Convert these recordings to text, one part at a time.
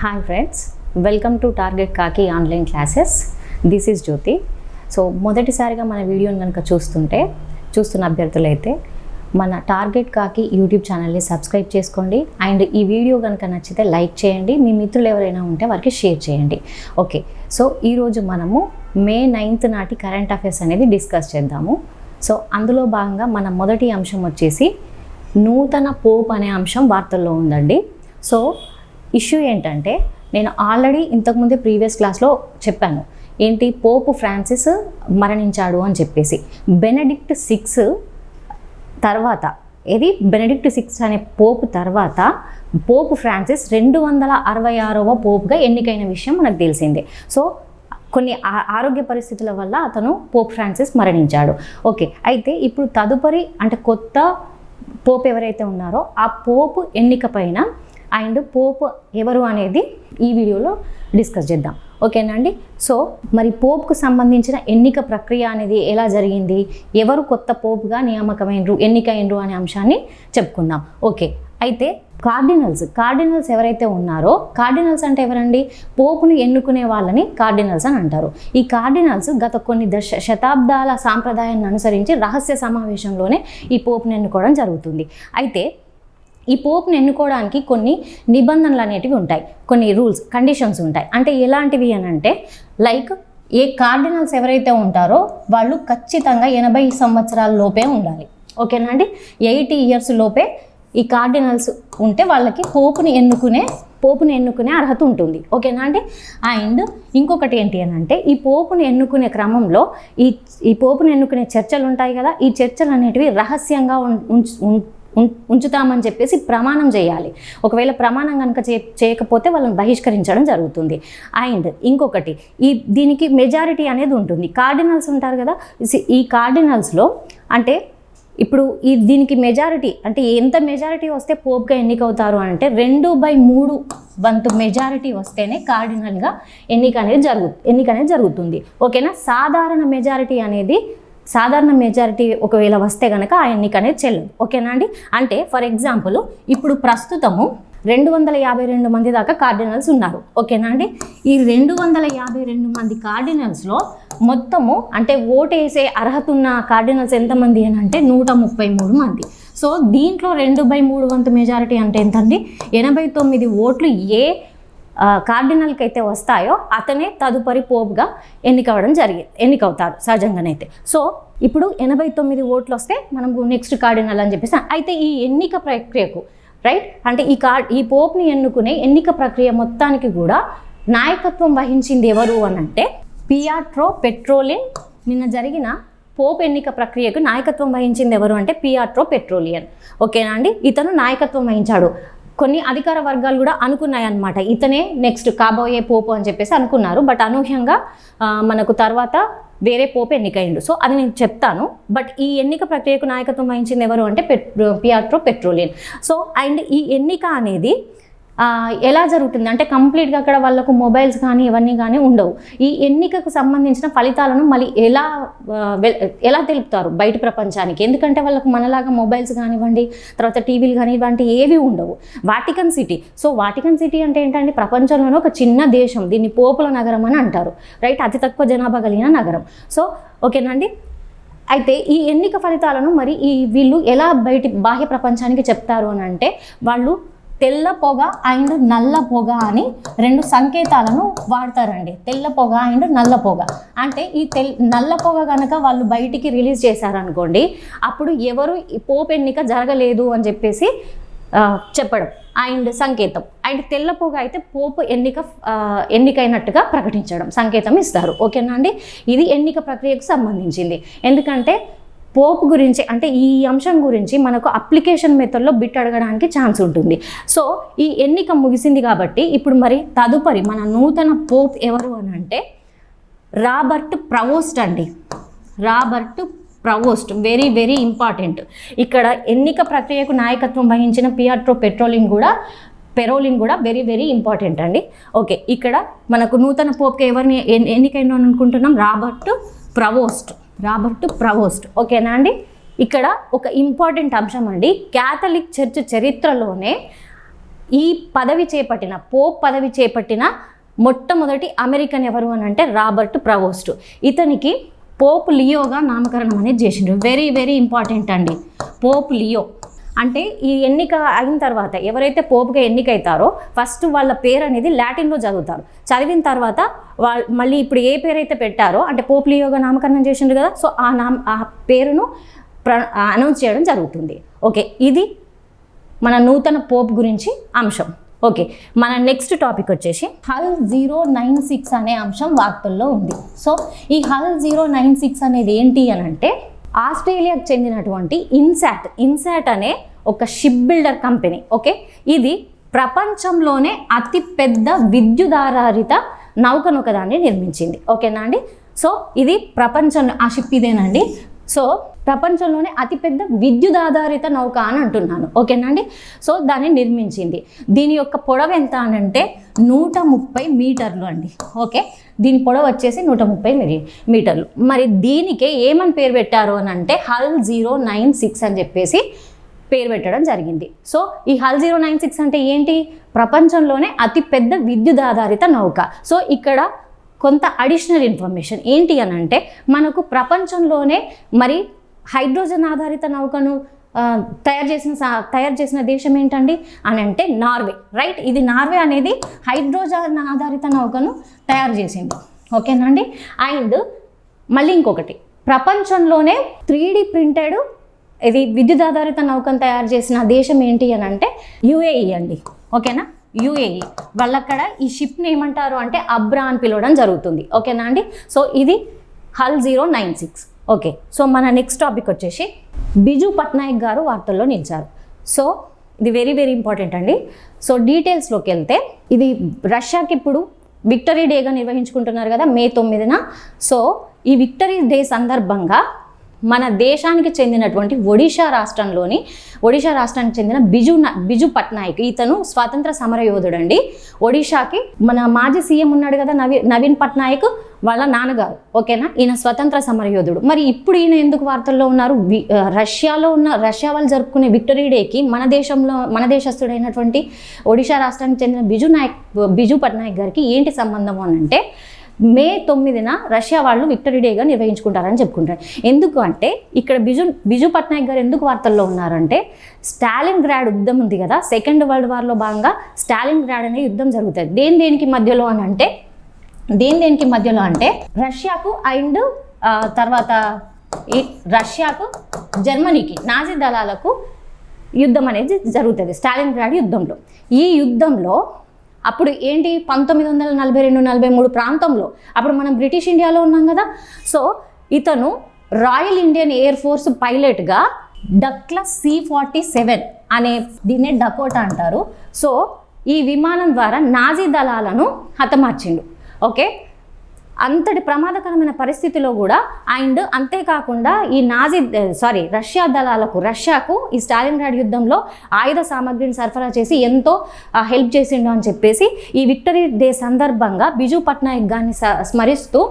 Hi friends, welcome to target కాకి online classes. This is Jyothi. So మొదటిసారిగా మన వీడియోని కనుక చూస్తున్న అభ్యర్థులైతే మన టార్గెట్ కాకి యూట్యూబ్ ఛానల్ని సబ్స్క్రైబ్ చేసుకోండి. అండ్ ఈ వీడియో కనుక నచ్చితే లైక్ చేయండి, మీ మిత్రులు ఎవరైనా ఉంటే వారికి షేర్ చేయండి. ఓకే, సో ఈరోజు మనము మే 9th నాటి కరెంట్ అఫైర్స్ అనేది డిస్కస్ చేద్దాము. సో అందులో భాగంగా మన మొదటి అంశం వచ్చేసి నూతన పోప్ అనే అంశం వార్తల్లో ఉందండి. సో ఇష్యూ ఏంటంటే, నేను ఆల్రెడీ ఇంతకుముందే ప్రీవియస్ క్లాస్లో చెప్పాను, ఏంటి పోపు ఫ్రాన్సిస్ మరణించాడు అని చెప్పేసి. బెనెడిక్ట్ 6 తర్వాత, బెనెడిక్ట్ 6 అనే పోపు తర్వాత పోపు ఫ్రాన్సిస్ 266వ పోపుగా ఎన్నికైన విషయం మనకు తెలిసిందే. సో కొన్ని ఆరోగ్య పరిస్థితుల వల్ల అతను పోప్ ఫ్రాన్సిస్ మరణించాడు. ఓకే, అయితే ఇప్పుడు తదుపరి అంటే కొత్త పోప్ ఎవరైతే ఉన్నారో ఆ పోపు ఎన్నిక పైన అండ్ పోప్ ఎవరు అనేది ఈ వీడియోలో డిస్కస్ చేద్దాం. ఓకేనండి. సో మరి పోప్కు సంబంధించిన ఎన్నిక ప్రక్రియ అనేది ఎలా జరిగింది, ఎవరు కొత్త పోప్గా ఎన్నికైనరు అనే అంశాన్ని చెప్పుకుందాం. ఓకే, అయితే కార్డినల్స్ ఎవరైతే ఉన్నారో, కార్డినల్స్ అంటే ఎవరండి? పోపును ఎన్నుకునే వాళ్ళని కార్డినల్స్ అని అంటారు. ఈ కార్డినల్స్ గత కొన్ని శతాబ్దాల సాంప్రదాయాన్ని అనుసరించి రహస్య సమావేశంలోనే ఈ పోపును ఎన్నుకోవడం జరుగుతుంది. అయితే ఈ పోప్ని ఎన్నుకోవడానికి కొన్ని నిబంధనలు అనేటివి ఉంటాయి, కొన్ని రూల్స్, కండిషన్స్ ఉంటాయి. అంటే ఎలాంటివి అని అంటే, లైక్ ఏ కార్డినల్స్ ఎవరైతే ఉంటారో వాళ్ళు ఖచ్చితంగా 80 సంవత్సరాల లోపే ఉండాలి. ఓకేనా అండి? 80 years లోపే ఈ కార్డినల్స్ ఉంటే వాళ్ళకి పోపుని ఎన్నుకునే అర్హత ఉంటుంది. ఓకేనా అండి? అండ్ ఇంకొకటి ఏంటి అని అంటే, ఈ పోపుని ఎన్నుకునే క్రమంలో ఈ పోపుని ఎన్నుకునే చర్చలు ఉంటాయి కదా, ఈ చర్చలు అనేటివి రహస్యంగా ఉంచుతామని చెప్పేసి ప్రమాణం చేయాలి. ఒకవేళ ప్రమాణం కనుక చేయకపోతే వాళ్ళని బహిష్కరించడం జరుగుతుంది. అండ్ ఇంకొకటి, దీనికి మెజారిటీ అనేది ఉంటుంది. కార్డినల్స్ ఉంటారు కదా, ఈ కార్డినల్స్లో అంటే ఇప్పుడు దీనికి మెజారిటీ అంటే ఎంత మెజారిటీ వస్తే పోప్గా ఎన్నికవుతారు అంటే 2/3 వంతు మెజారిటీ వస్తేనే కార్డినల్గా ఎన్నిక అనేది జరుగుతుంది. ఓకేనా? సాధారణ మెజారిటీ ఒకవేళ వస్తే కనుక ఆ ఎన్నిక అనేది చెల్లదు. ఓకేనా అండి? అంటే ఫర్ ఎగ్జాంపుల్, ఇప్పుడు ప్రస్తుతము 252 మంది దాకా కార్డినల్స్ ఉన్నారు. ఓకేనా అండి? ఈ 252 మంది కార్డినల్స్లో మొత్తము అంటే ఓటు వేసే అర్హత ఉన్న కార్డినల్స్ ఎంతమంది అని అంటే 133 మంది. సో దీంట్లో 2/3 వంతు మెజారిటీ అంటే ఎంతండి? 89 ఓట్లు ఏ కార్డినల్కి అయితే వస్తాయో అతనే తదుపరి పోప్గా ఎన్నికవుతారు సహజంగానైతే. సో ఇప్పుడు 89 ఓట్లు వస్తే మనం నెక్స్ట్ కార్డినల్ అని చెప్పేసి. అయితే ఈ ఎన్నిక ప్రక్రియకు అంటే ఈ పోప్ని ఎన్నుకునే ఎన్నిక ప్రక్రియ మొత్తానికి కూడా నాయకత్వం వహించింది ఎవరు అని అంటే పియాట్రో పెట్రోలియన్. నిన్న జరిగిన పోప్ ఎన్నిక ప్రక్రియకు నాయకత్వం వహించింది ఎవరు అంటే పియాట్రో పెట్రోలియన్. ఓకేనా అండి? ఇతను నాయకత్వం వహించాడు. కొన్ని అధికార వర్గాలు కూడా అనుకున్నాయి అన్నమాట, ఇతనే నెక్స్ట్ కాబోయే పోపు అని చెప్పేసి అనుకున్నారు. బట్ అనూహ్యంగా మనకు తర్వాత వేరే పోపు ఎన్నికైండు. సో అది నేను చెప్తాను. బట్ ఈ ఎన్నిక ప్రక్రియకు నాయకత్వం వహించింది ఎవరు అంటే పియాట్రో పెట్రోలియన్. సో అండ్ ఈ ఎన్నిక అనేది ఎలా జరుగుతుంది అంటే కంప్లీట్గా అక్కడ వాళ్ళకు మొబైల్స్ కానీ ఇవన్నీ కానీ ఉండవు. ఈ ఎన్నికకు సంబంధించిన ఫలితాలను మళ్ళీ ఎలా తెలుపుతారు బయట ప్రపంచానికి? ఎందుకంటే వాళ్ళకు మనలాగా మొబైల్స్ కానివ్వండి, తర్వాత టీవీలు కానివ్వండి ఏవి ఉండవు. Vatican city. So Vatican city అంటే ఏంటంటే ప్రపంచంలోనే ఒక చిన్న దేశం, దీన్ని పోపుల నగరం అని అంటారు. అతి తక్కువ జనాభా కలిగిన నగరం. సో ఓకేనండి. అయితే ఈ ఎన్నిక ఫలితాలను మరి వీళ్ళు ఎలా బాహ్య ప్రపంచానికి చెప్తారు అని అంటే, వాళ్ళు తెల్ల పొగ అండ్ నల్ల పొగ అని 2 సంకేతాలను వాడతారండి. తెల్ల పొగ అండ్ నల్ల పొగ అంటే ఈ నల్ల పొగ కనుక వాళ్ళు బయటికి రిలీజ్ చేశారనుకోండి, అప్పుడు ఎవరు పోప్ ఎన్నిక జరగలేదు అని చెప్పేసి చెప్పడం అండ్ సంకేతం. అండ్ తెల్ల పొగ అయితే పోపు ఎన్నికైనట్టుగా ప్రకటించడం, సంకేతం ఇస్తారు. ఓకేనా అండి? ఇది ఎన్నిక ప్రక్రియకు సంబంధించింది. ఎందుకంటే పోప్ గురించి అంటే ఈ అంశం గురించి మనకు అప్లికేషన్ మెథడ్లో బిట్ అడగడానికి ఛాన్స్ ఉంటుంది. సో ఈ ఎన్నిక ముగిసింది కాబట్టి ఇప్పుడు మరి తదుపరి మన నూతన పోప్ ఎవరు అని అంటే రాబర్ట్ ప్రవోస్ట్ అండి. Robert Prevost very very important. ఇక్కడ ఎన్నిక ప్రక్రియకు నాయకత్వం వహించిన పియాట్రో పెట్రోలిన్ కూడా వెరీ వెరీ ఇంపార్టెంట్ అండి. ఓకే, ఇక్కడ మనకు నూతన పోప్కి ఎవరిని ఎన్నికైనా అనుకుంటున్నాం? Robert Prevost. ఓకేనా అండి? ఇక్కడ ఒక ఇంపార్టెంట్ అంశం అండి, క్యాథలిక్ చర్చ్ చరిత్రలోనే ఈ పదవి చేపట్టిన పోప్ పదవి చేపట్టిన మొట్టమొదటి అమెరికన్ ఎవరు అని అంటే రాబర్ట్ ప్రవోస్ట్. ఇతనికి పోప్ లియోగా నామకరణం అనేది చేసిండ్రు. వెరీ వెరీ ఇంపార్టెంట్ అండి. పోప్ లియో అంటే ఈ ఎన్నిక అయిన తర్వాత ఎవరైతే పోపుగా ఎన్నికైతారో ఫస్ట్ వాళ్ళ పేరు అనేది లాటిన్లో చదువుతారు. చదివిన తర్వాత మళ్ళీ ఇప్పుడు ఏ పేరు అయితే పెట్టారో అంటే పోప్ లియోగా నామకరణం చేసిండ్రు కదా, సో ఆ పేరును అనౌన్స్ చేయడం జరుగుతుంది. ఓకే, ఇది మన నూతన పోప్ గురించి అంశం. ఓకే, మన నెక్స్ట్ టాపిక్ వచ్చేసి హల్ 096 అనే అంశం వార్తల్లో ఉంది. సో ఈ హల్ 096 అనేది ఏంటి అని అంటే ఆస్ట్రేలియాకు చెందినటువంటి ఇన్సాట్ అనే ఒక షిప్ బిల్డర్ కంపెనీ. ఓకే, ఇది ప్రపంచంలోనే అతిపెద్ద విద్యుదాధారిత నౌకను ఒకదాన్ని నిర్మించింది. ఓకేనా అండి. సో ఇది ప్రపంచంలో ఆ షిప్ ఇదేనండి. సో ప్రపంచంలోనే అతిపెద్ద విద్యుదాధారిత నౌక అని అంటున్నాను. ఓకేనా అండి. సో దాన్ని నిర్మించింది. దీని యొక్క పొడవు ఎంత అని అంటే 130 మీటర్లు అండి. ఓకే, దీని పొడవు వచ్చేసి 130 మీటర్లు. మరి దీనికే ఏమని పేరు పెట్టారు అని అంటే హల్ 096 అని చెప్పేసి పేరు పెట్టడం జరిగింది. సో ఈ హల్ 096 అంటే ఏంటి? ప్రపంచంలోనే అతిపెద్ద విద్యుదాధారిత నౌక. సో ఇక్కడ కొంత అడిషనల్ ఇన్ఫర్మేషన్ ఏంటి అని అంటే మనకు ప్రపంచంలోనే మరి హైడ్రోజన్ ఆధారిత నౌకను తయారు చేసిన దేశం ఏంటండి అని అంటే నార్వే. రైట్, ఇది నార్వే అనేది హైడ్రోజన్ ఆధారిత నౌకను తయారు చేసింది. ఓకేనా అండి. అండ్ మళ్ళీ ఇంకొకటి, ప్రపంచంలోనే 3D ప్రింటెడ్ ఇది విద్యుదాధారిత నౌకను తయారు చేసిన దేశం ఏంటి అని అంటే యుఏఈ అండి. ఓకేనా, యుఏఈ. వాళ్ళక్కడ ఈ షిప్ని ఏమంటారు అంటే అబ్రా అని పిలవడం జరుగుతుంది. ఓకేనా అండి. సో ఇది హల్ 096. ఓకే, సో మన నెక్స్ట్ టాపిక్ వచ్చేసి బిజు పట్నాయక్ గారు వార్తల్లో నిలిచారు. సో ఇది వెరీ వెరీ ఇంపార్టెంట్ అండి. సో డీటెయిల్స్లోకి వెళ్తే ఇది రష్యాకి ఇప్పుడు విక్టరీ డేగా నిర్వహించుకుంటున్నారు కదా మే 9న. సో ఈ విక్టరీ డే సందర్భంగా మన దేశానికి చెందినటువంటి ఒడిషా రాష్ట్రానికి చెందిన బిజు పట్నాయక్, ఇతను స్వాతంత్ర సమరయోధుడు అండి. ఒడిషాకి మన మాజీ సీఎం ఉన్నాడు కదా నవీన్ పట్నాయక్, వాళ్ళ నాన్నగారు. ఓకేనా, ఈయన స్వతంత్ర సమరయోధుడు. మరి ఇప్పుడు ఈయన ఎందుకు వార్తల్లో ఉన్నారు? రష్యా వాళ్ళు జరుపుకునే విక్టరీ డేకి మన దేశస్థుడైనటువంటి ఒడిషా రాష్ట్రానికి చెందిన బిజు పట్నాయక్ గారికి ఏంటి సంబంధం అని అంటే మే 9న రష్యా వాళ్ళు విక్టరీ డేగా నిర్వహించుకుంటారని చెప్పుకుంటారు. ఎందుకు అంటే ఇక్కడ బిజు పట్నాయక్ గారు ఎందుకు వార్తల్లో ఉన్నారంటే స్టాలిన్ గ్రాడ్ యుద్ధం ఉంది కదా, సెకండ్ వరల్డ్ వార్లో భాగంగా స్టాలిన్ గ్రాడ్ అనే యుద్ధం జరుగుతుంది. దేనికి మధ్యలో అంటే రష్యాకు అండ్ తర్వాత రష్యాకు జర్మనీకి నాజీ దళాలకు యుద్ధం అనేది జరుగుతుంది స్టాలిన్ గ్రాడ్ యుద్ధంలో. ఈ యుద్ధంలో అప్పుడు ఏంటి 1942-43 ప్రాంతంలో అప్పుడు మనం బ్రిటిష్ ఇండియాలో ఉన్నాం కదా. సో ఇతను రాయల్ ఇండియన్ ఎయిర్ ఫోర్స్ పైలట్గా డక్లస్ C-47 అనే దీన్నే డకోటా అంటారు. సో ఈ విమానం ద్వారా నాజీ దళాలను హతమార్చిండు. ఓకే, అంతటి ప్రమాదకరమైన పరిస్థితిలో కూడా అండ్ అంతేకాకుండా ఈ రష్యాకు ఈ స్టాలిన్గ్రాడ్ యుద్ధంలో ఆయుధ సామగ్రిని సరఫరా చేసి ఎంతో హెల్ప్ చేసిండు అని చెప్పేసి ఈ విక్టరీ డే సందర్భంగా బిజు పట్నాయక్ గారిని స్మరిస్తూ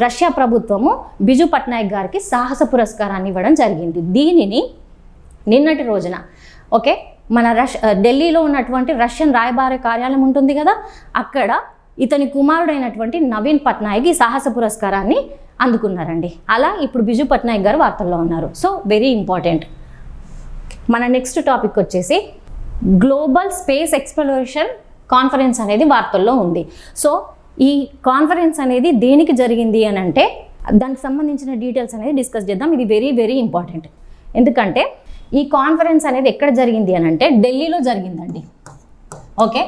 రష్యా ప్రభుత్వము బిజు పట్నాయక్ గారికి సాహస పురస్కారాన్ని ఇవ్వడం జరిగింది. దీనిని నిన్నటి రోజున ఓకే మన ఢిల్లీలో ఉన్నటువంటి రష్యన్ రాయబార కార్యాలయం ఉంటుంది కదా, అక్కడ ఇతని కుమారుడైనటువంటి నవీన్ పట్నాయక్ ఈ సాహస పురస్కారాన్ని అందుకున్నారండి. అలా ఇప్పుడు బిజు పట్నాయక్ గారు వార్తల్లో ఉన్నారు. So very important. మన నెక్స్ట్ టాపిక్ వచ్చేసి గ్లోబల్ స్పేస్ ఎక్స్ప్లోరేషన్ కాన్ఫరెన్స్ అనేది వార్తల్లో ఉంది. సో ఈ కాన్ఫరెన్స్ అనేది దేనికి జరిగింది అని అంటే దానికి సంబంధించిన డీటెయిల్స్ అనేది డిస్కస్ చేద్దాం. ఇది వెరీ వెరీ ఇంపార్టెంట్. ఎందుకంటే ఈ కాన్ఫరెన్స్ అనేది ఎక్కడ జరిగింది అని అంటే ఢిల్లీలో జరిగిందండి. ఓకే,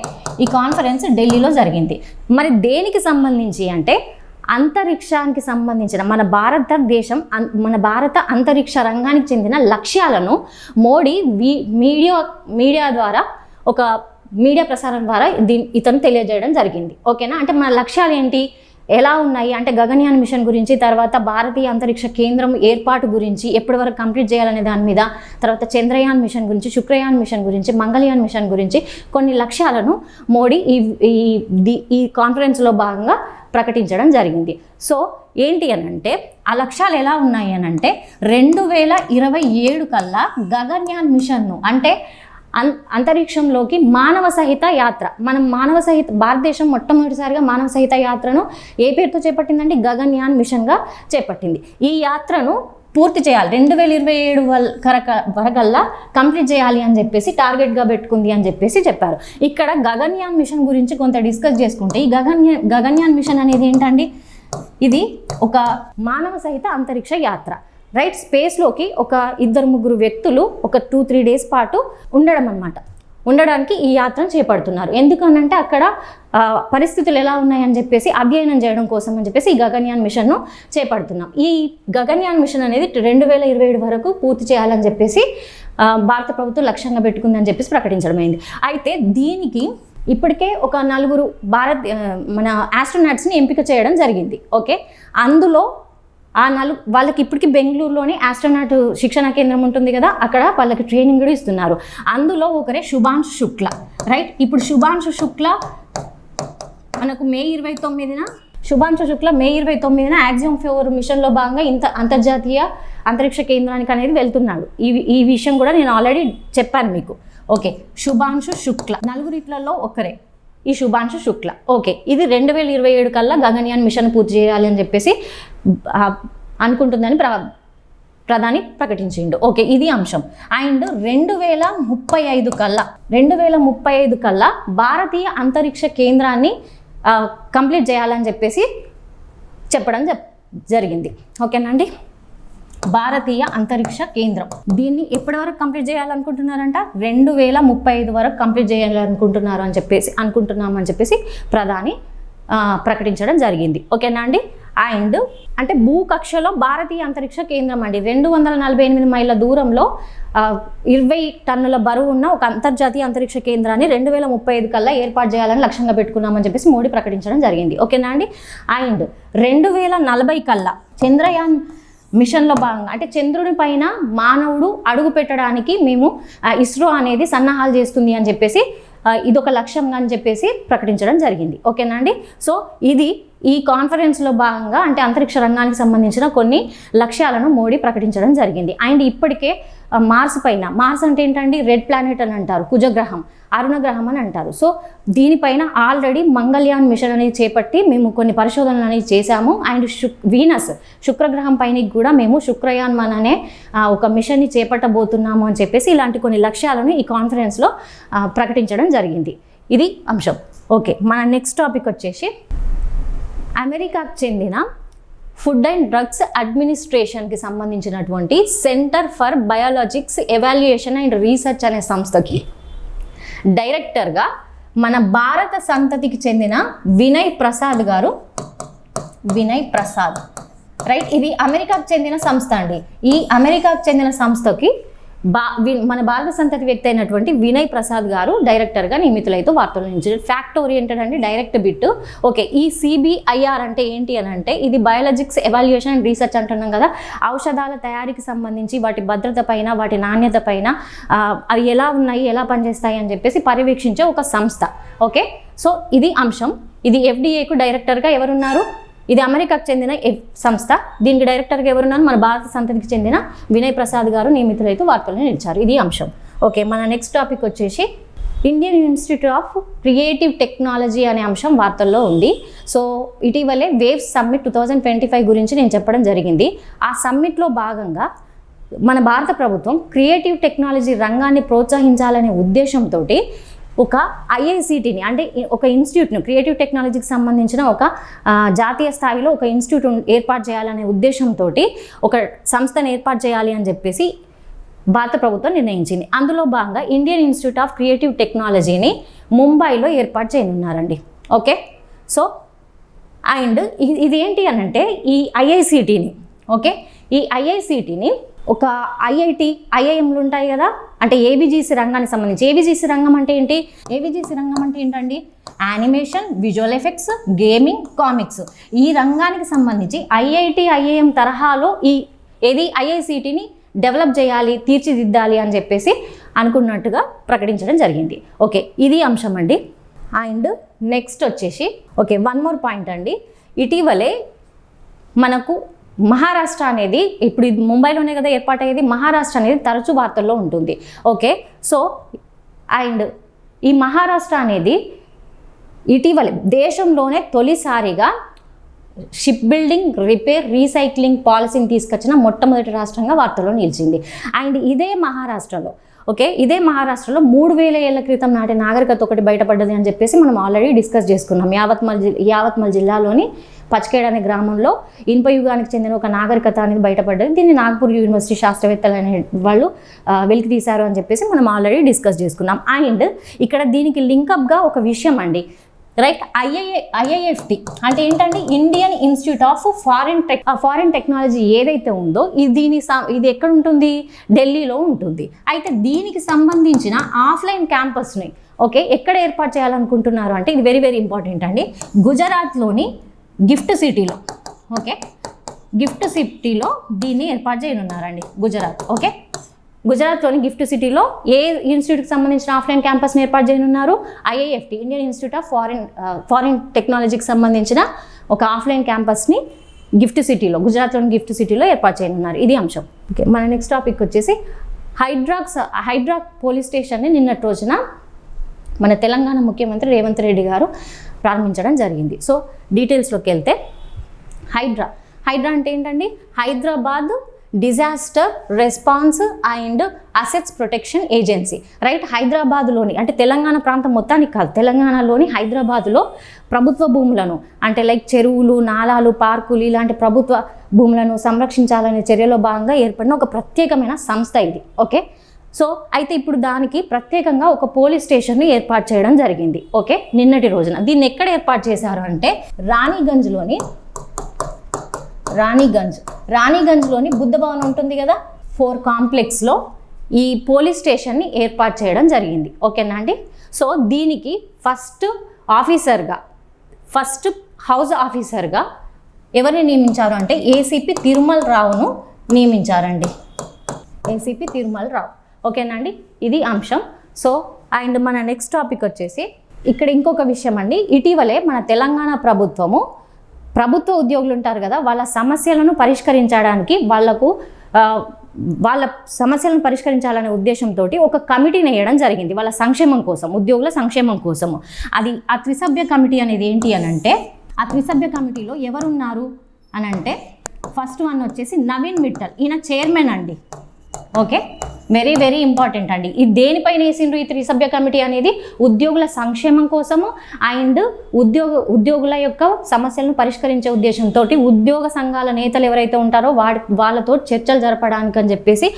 ఈ కాన్ఫరెన్స్ ఢిల్లీలో జరిగింది. మరి దేనికి సంబంధించి అంటే అంతరిక్షానికి సంబంధించిన మన భారత అంతరిక్ష రంగానికి చెందిన లక్ష్యాలను మోడీ మీడియా ద్వారా ఒక మీడియా ప్రసారం ద్వారా ఇతను తెలియజేయడం జరిగింది. ఓకేనా, అంటే మన లక్ష్యాలు ఏంటి, ఎలా ఉన్నాయి అంటే గగన్యాన్ మిషన్ గురించి, తర్వాత భారతీయ అంతరిక్ష కేంద్రం ఏర్పాటు గురించి, ఎప్పటి వరకు కంప్లీట్ చేయాలనే దాని మీద, తర్వాత చంద్రయాన్ మిషన్ గురించి, శుక్రయాన్ మిషన్ గురించి, మంగళయాన్ మిషన్ గురించి కొన్ని లక్ష్యాలను మోడీ ఈ కాన్ఫరెన్స్లో భాగంగా ప్రకటించడం జరిగింది. సో ఏంటి అని అంటే ఆ లక్ష్యాలు ఎలా ఉన్నాయి అని అంటే 2027 కల్లా గగన్యాన్ మిషన్ను అంటే అంతరిక్షంలోకి మానవ సహిత యాత్ర. మనం భారతదేశం మొట్టమొదటిసారిగా మానవ సహిత యాత్రను ఏ పేరుతో చేపట్టిందంటే గగన్యాన్ మిషన్గా చేపట్టింది. ఈ యాత్రను పూర్తి చేయాలి 2027 వరకల్లా కంప్లీట్ చేయాలి అని చెప్పేసి టార్గెట్గా పెట్టుకుంది అని చెప్పేసి చెప్పారు. ఇక్కడ గగన్యాన్ మిషన్ గురించి కొంత డిస్కస్ చేసుకుంటే ఈ గగన్యాన్ మిషన్ అనేది ఏంటండి, ఇది ఒక మానవ సహిత అంతరిక్ష యాత్ర, రైట్. స్పేస్లోకి ఒక 2-3 వ్యక్తులు ఒక 2-3 డేస్ పాటు ఉండడానికి ఈ యాత్రను చేపడుతున్నారు. ఎందుకనంటే అక్కడ పరిస్థితులు ఎలా ఉన్నాయని చెప్పేసి అధ్యయనం చేయడం కోసం అని చెప్పేసి ఈ గగన్యాన్ మిషన్ను చేపడుతున్నాం. ఈ గగన్యాన్ మిషన్ అనేది 2027 వరకు పూర్తి చేయాలని చెప్పేసి భారత ప్రభుత్వం లక్ష్యంగా పెట్టుకుందని చెప్పేసి ప్రకటించడమైంది. అయితే దీనికి ఇప్పటికే ఒక 4 మన ఆస్ట్రోనాట్స్ని ఎంపిక చేయడం జరిగింది. ఓకే, అందులో వాళ్ళకి ఇప్పటికీ బెంగళూరులోని ఆస్ట్రోనాట్ శిక్షణ కేంద్రం ఉంటుంది కదా, అక్కడ వాళ్ళకి ట్రైనింగ్ కూడా ఇస్తున్నారు. అందులో ఒకరే శుభాంశు శుక్ల, రైట్. ఇప్పుడు శుభాంశు శుక్ల మనకు మే 29న యాక్సియం 4 మిషన్లో భాగంగా అంతర్జాతీయ అంతరిక్ష కేంద్రానికి అనేది వెళ్తున్నాడు. ఈ విషయం కూడా నేను ఆల్రెడీ చెప్పాను మీకు. ఓకే, శుభాంశు శుక్ల 4 ఒకరే ఈ శుభాంశు శుక్ల. ఓకే, ఇది 2027 కల్లా గగన్యాన్ మిషన్ పూర్తి చేయాలి అని చెప్పేసి అనుకుంటుందని ప్రధాని ప్రకటించిండు. ఓకే, ఇది అంశం. అండ్ 2035 కల్లా భారతీయ అంతరిక్ష కేంద్రాన్ని కంప్లీట్ చేయాలని చెప్పేసి చెప్పడం జరిగింది. ఓకేనండి, భారతీయ అంతరిక్ష కేంద్రం దీన్ని ఎప్పటి వరకు కంప్లీట్ చేయాలనుకుంటున్నారంట, 2035 వరకు కంప్లీట్ చేయాలనుకుంటున్నామని చెప్పేసి ప్రధాని ప్రకటించడం జరిగింది. ఓకేనా అండి. అండ్ అంటే భూకక్షలో భారతీయ అంతరిక్ష కేంద్రం అండి 248 మైళ్ళ దూరంలో 20 టన్నుల బరువు ఉన్న ఒక అంతర్జాతీయ అంతరిక్ష కేంద్రాన్ని 2035 కల్లా ఏర్పాటు చేయాలని లక్ష్యంగా పెట్టుకున్నామని చెప్పేసి మోడీ ప్రకటించడం జరిగింది. ఓకేనా అండి. అండ్ 2040 కల్లా చంద్రయాన్ మిషన్లో భాగంగా అంటే చంద్రుని పైన మానవుడు అడుగు పెట్టడానికి మేము ఇస్రో అనేది సన్నాహాలు చేస్తుంది అని చెప్పేసి ఇదొక లక్ష్యంగా అని చెప్పేసి ప్రకటించడం జరిగింది. ఓకేనా అండి. సో ఇది ఈ కాన్ఫరెన్స్లో భాగంగా అంటే అంతరిక్ష రంగానికి సంబంధించిన కొన్ని లక్ష్యాలను మోడీ ప్రకటించడం జరిగింది. అండ్ ఇప్పటికే మార్స్ అంటే ఏంటండి, రెడ్ ప్లానెట్ అని అంటారు, కుజగ్రహం, అరుణ గ్రహం అని అంటారు. సో దీనిపైన ఆల్రెడీ మంగళయాన్ మిషన్ అనేది చేపట్టి మేము కొన్ని పరిశోధనలు అనేది చేశాము. అండ్ వీనస్ శుక్రగ్రహం పైన కూడా మేము శుక్రయాన్ అనే ఒక మిషన్ని చేపట్టబోతున్నాము అని చెప్పేసి ఇలాంటి కొన్ని లక్ష్యాలను ఈ కాన్ఫరెన్స్లో ప్రకటించడం జరిగింది. ఇది అంశం. ఓకే, మన నెక్స్ట్ టాపిక్ వచ్చేసి అమెరికాకు చెందిన ఫుడ్ అండ్ డ్రగ్స్ అడ్మినిస్ట్రేషన్కి సంబంధించినటువంటి centre for biologics evaluation and research అనే సంస్థకి డైరెక్టర్గా మన భారత సంతతికి చెందిన వినయ్ ప్రసాద్, రైట్. ఇది అమెరికాకు చెందిన సంస్థ అండి. ఈ అమెరికాకు చెందిన సంస్థకి మన భారత సంతతి వ్యక్తి అయినటువంటి వినయ్ ప్రసాద్ గారు డైరెక్టర్గా నియమితులైతే వార్తలు నిలిచారు. ఫ్యాక్ట్ ఓరియంటెడ్ అండి, డైరెక్ట్ బిట్. ఓకే, ఈ CBIR అంటే ఏంటి అని అంటే ఇది బయాలజిక్స్ ఎవాల్యుయేషన్ అండ్ రీసెర్చ్ అంటున్నాం కదా, ఔషధాల తయారీకి సంబంధించి వాటి భద్రత పైన వాటి నాణ్యత పైన అవి ఎలా ఉన్నాయి ఎలా పనిచేస్తాయి అని చెప్పేసి పర్యవేక్షించే ఒక సంస్థ. ఓకే, సో ఇది అంశం. ఇది FDAకు డైరెక్టర్గా ఎవరున్నారు, ఇది అమెరికాకు చెందిన సంస్థ. దీనికి డైరెక్టర్గా ఎవరున్నారు, మన భారత సంతతికి చెందిన వినయ్ ప్రసాద్ గారు నియమితులైతే వార్తలు నిలిచారు. ఇది అంశం. ఓకే, మన నెక్స్ట్ టాపిక్ వచ్చేసి Indian institute of creative technology అనే అంశం వార్తల్లో ఉంది. సో ఇటీవలే వేవ్స్ సమ్మిట్ 2025 గురించి నేను చెప్పడం జరిగింది. ఆ సమ్మిట్లో భాగంగా మన భారత ప్రభుత్వం క్రియేటివ్ టెక్నాలజీ రంగాన్ని ప్రోత్సహించాలనే ఉద్దేశంతో ఒక IICTని అంటే ఒక ఇన్స్టిట్యూట్ను క్రియేటివ్ టెక్నాలజీకి సంబంధించిన ఒక జాతీయ స్థాయిలో ఒక ఇన్స్టిట్యూట్ ఏర్పాటు చేయాలనే ఉద్దేశంతో ఒక సంస్థను ఏర్పాటు చేయాలి అని చెప్పేసి భారత ప్రభుత్వం నిర్ణయించింది. అందులో భాగంగా ఇండియన్ ఇన్స్టిట్యూట్ ఆఫ్ క్రియేటివ్ టెక్నాలజీని ముంబైలో ఏర్పాటు చేయనున్నారండి. ఓకే, సో అండ్ ఇది ఏంటి అని అంటే ఈ IICTని ఈ IICTని ఒక IIMలు ఉంటాయి కదా, అంటే AVGC రంగానికి సంబంధించి. AVGC రంగం అంటే ఏంటి, ఏంటండి, animation, visual effects, gaming, comics. ఈ రంగానికి సంబంధించి IIM తరహాలో IICTని డెవలప్ చేయాలి, తీర్చిదిద్దాలి అని చెప్పేసి అనుకున్నట్టుగా ప్రకటించడం జరిగింది. ఓకే, ఇది అంశం అండి. అండ్ నెక్స్ట్ వచ్చేసి వన్ మోర్ పాయింట్ అండి. ఇటీవలే మనకు మహారాష్ట్ర అనేది ఇప్పుడు ఇది ముంబైలోనే కదా ఏర్పాటయ్యేది. మహారాష్ట్ర అనేది తరచూ వార్తల్లో ఉంటుంది. ఓకే, సో అండ్ ఈ మహారాష్ట్ర అనేది ఇటీవల దేశంలోనే తొలిసారిగా షిప్ బిల్డింగ్, రిపేర్, రీసైక్లింగ్ పాలసీని తీసుకొచ్చిన మొట్టమొదటి రాష్ట్రంగా వార్తల్లో నిలిచింది. అండ్ ఇదే మహారాష్ట్రలో 3000 ఏళ్ల క్రితం నాటి నాగరికత ఒకటి బయటపడ్డది అని చెప్పేసి మనం ఆల్రెడీ డిస్కస్ చేసుకున్నాం. యావత్మల్ జిల్లాలోని పచ్కేడ్ అనే గ్రామంలో ఇనుప యుగానికి చెందిన ఒక నాగరికత అనేది బయటపడ్డది. దీన్ని నాగ్పూర్ యూనివర్సిటీ శాస్త్రవేత్తలు అనే వాళ్ళు వెలికి తీశారు అని చెప్పేసి మనం ఆల్రెడీ డిస్కస్ చేసుకున్నాం. అండ్ ఇక్కడ దీనికి లింకప్గా ఒక విషయం అండి, రైట్, ఐఐఎఫ్టి అంటే ఏంటంటే Indian institute of foreign technology ఏదైతే ఉందో ఇది ఎక్కడ ఉంటుంది, ఢిల్లీలో ఉంటుంది. అయితే దీనికి సంబంధించిన ఆఫ్లైన్ క్యాంపస్ని ఎక్కడ ఏర్పాటు చేయాలనుకుంటున్నారు అంటే ఇది వెరీ వెరీ ఇంపార్టెంట్ అండి, గుజరాత్లోని గిఫ్ట్ సిటీలో గిఫ్ట్ సిటీలో దీన్ని ఏర్పాటు చేయనున్నారండి. గుజరాత్లోని గిఫ్ట్ సిటీలో ఏ ఇన్స్టిట్యూట్కి సంబంధించిన ఆఫ్లైన్ క్యాంపస్ని ఏర్పాటు చేయనున్నారు, IIFT Indian institute of foreign టెక్నాలజీకి సంబంధించిన ఒక ఆఫ్లైన్ క్యాంపస్ని గుజరాత్లోని గిఫ్ట్ సిటీలో ఏర్పాటు చేయనున్నారు. ఇది అంశం. మన నెక్స్ట్ టాపిక్ వచ్చేసి హైడ్రా పోలీస్ స్టేషన్ని నిన్నటి రోజున మన తెలంగాణ ముఖ్యమంత్రి రేవంత్ రెడ్డి గారు ప్రారంభించడం జరిగింది. సో డీటెయిల్స్లోకి వెళ్తే హైడ్రా అంటే ఏంటండి, Hyderabad disaster response and assets protection agency, right. హైదరాబాద్లోని అంటే తెలంగాణ ప్రాంతం మొత్తానికి కాదు, తెలంగాణలోని హైదరాబాద్లో ప్రభుత్వ భూములను అంటే లైక్ చెరువులు, నాలాలు, పార్కులు ఇలాంటి ప్రభుత్వ భూములను సంరక్షించాలనే చర్యలో భాగంగా ఏర్పడిన ఒక ప్రత్యేకమైన సంస్థ ఇది. సో అయితే ఇప్పుడు దానికి ప్రత్యేకంగా ఒక పోలీస్ స్టేషన్ని ఏర్పాటు చేయడం జరిగింది. నిన్నటి రోజున దీన్ని ఎక్కడ ఏర్పాటు చేశారు అంటే రాణిగంజ్లోని బుద్ధ భవన్ ఉంటుంది కదా, 4 కాంప్లెక్స్లో ఈ పోలీస్ స్టేషన్ని ఏర్పాటు చేయడం జరిగింది. ఓకేనా అండి. సో దీనికి ఫస్ట్ హౌస్ ఆఫీసర్గా ఎవరిని నియమించారు అంటే ఏసీపీ తిరుమల్ రావును నియమించారండి. ఏసీపీ తిరుమల్ రావు. ఓకేనా అండి, ఇది అంశం. సో అండ్ మన నెక్స్ట్ టాపిక్ వచ్చేసి ఇక్కడ ఇంకొక విషయం అండి, ఇటీవలే మన తెలంగాణ ప్రభుత్వ ఉద్యోగులు ఉంటారు కదా, వాళ్ళ సమస్యలను పరిష్కరించడానికి వాళ్ళ సమస్యలను పరిష్కరించాలనే ఉద్దేశంతో ఒక కమిటీని వేయడం జరిగింది వాళ్ళ సంక్షేమం కోసం, ఉద్యోగుల సంక్షేమం కోసము. ఆ త్రిసభ్య కమిటీ అనేది ఏంటి అని అంటే, ఆ త్రిసభ్య కమిటీలో ఎవరున్నారు అని అంటే ఫస్ట్ వన్ వచ్చేసి నవీన్ మిట్టల్, ఈయన చైర్మన్ అండి. వెరీ వెరీ ఇంపార్టెంట్ అండి. ఇది దేనిపైన వేసిండ్రు ఈ త్రిసభ్య కమిటీ అనేది, ఉద్యోగుల సంక్షేమం కోసము అండ్ ఉద్యోగుల యొక్క సమస్యలను పరిష్కరించే ఉద్దేశంతో ఉద్యోగ సంఘాల నేతలు ఎవరైతే ఉంటారో వాళ్ళతో చర్చలు జరపడానికి అని చెప్పేసి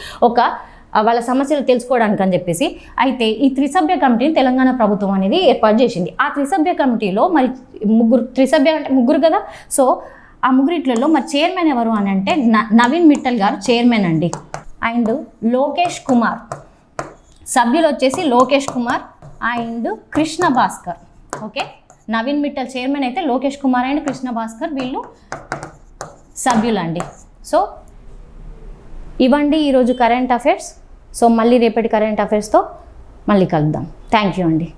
వాళ్ళ సమస్యలు తెలుసుకోవడానికి అని చెప్పేసి అయితే ఈ త్రిసభ్య కమిటీని తెలంగాణ ప్రభుత్వం అనేది ఏర్పాటు చేసింది. ఆ త్రిసభ్య కమిటీలో మరి ముగ్గురు కదా, సో ఆ ముగ్గురిట్లలో మరి చైర్మన్ ఎవరు అని అంటే నవీన్ మిట్టల్ గారు చైర్మన్ అండి. అండ్ లోకేష్ కుమార్, సభ్యులు వచ్చేసి లోకేష్ కుమార్ అండ్ కృష్ణ భాస్కర్. నవీన్ మిట్టల్ చైర్మన్ అయితే లోకేష్ కుమార్ అండ్ కృష్ణ భాస్కర్ వీళ్ళు సభ్యులండి. సో ఇవ్వండి ఈరోజు కరెంట్ అఫైర్స్. సో మళ్ళీ రేపటి కరెంట్ అఫైర్స్తో మళ్ళీ కలుద్దాం. థ్యాంక్ యూ అండి.